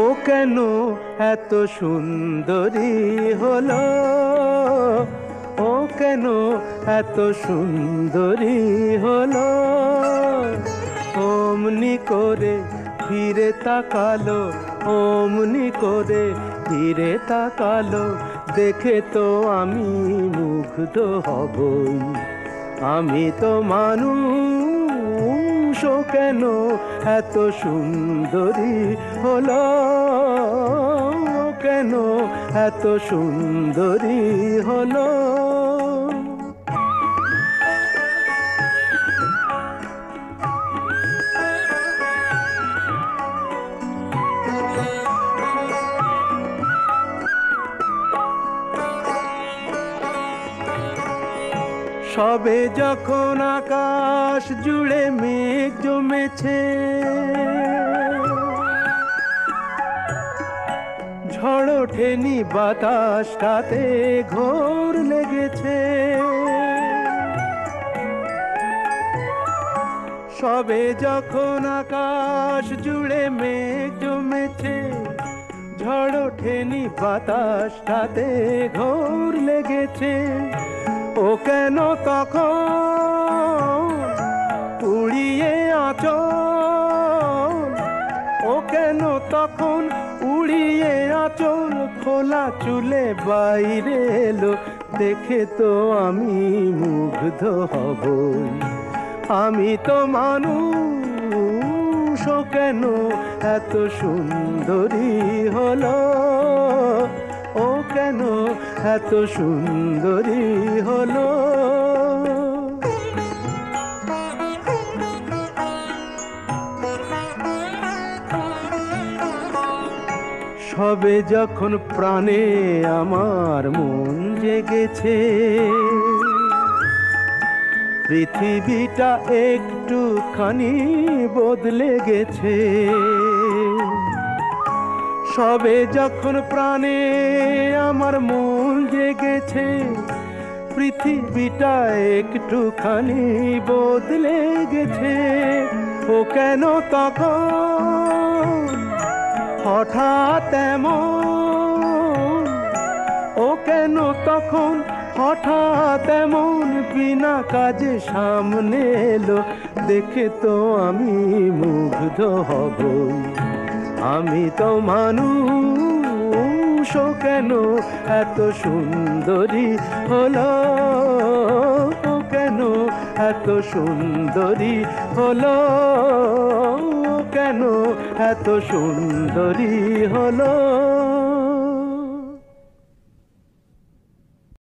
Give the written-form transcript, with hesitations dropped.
ও কেন এত সুন্দরী হলো, ও কেন এত সুন্দরী হলো। অমনি করে ফিরে তাকালো, অমনি করে ফিরে তাকালো, দেখে তো আমি মুগ্ধ হবই। আমি তো মানুষ, ও কেন এত সুন্দরী হলো, ও কেন এত সুন্দরী হলো। সবে যখন আকাশ জুড়ে মেঘ জমেছে, ঝড় ওঠেনি বাতাসটাতে ঘোর লেগেছে। সবে যখন আকাশ জুড়ে মেঘ জমেছে, ঝড় ওঠেনি বাতাসটাতে ঘোর লেগেছে। ও কেন তখন উড়িয়ে আঁচল, ও কেন তখন উড়িয়ে আঁচল, খোলা চুলে বাইরে এলো, দেখে তো আমি মুগ্ধ হব। আমি তো মানুষ, ও কেন এত সুন্দরী হলো, ও কেন এত সুন্দরী হলো। সবে যখন প্রাণে আমার মন জেগেছে, পৃথিবীটা একটুখানি বদলে গেছে। সবে যখন প্রাণে আমার মন জেগেছে, পৃথিবীটা একটুখানি বদলে গেছে। ও কেন তখন হঠাৎ এমন, ও কেন তখন হঠাৎ এমন বিনা কাজে সামনে এলো, দেখে তো আমি মুগ্ধ হব। আমি তো মানুষ, ও কেন এত সুন্দরী হলো, ও কেন এত সুন্দরী হলো, ও কেন এত সুন্দরী হলো।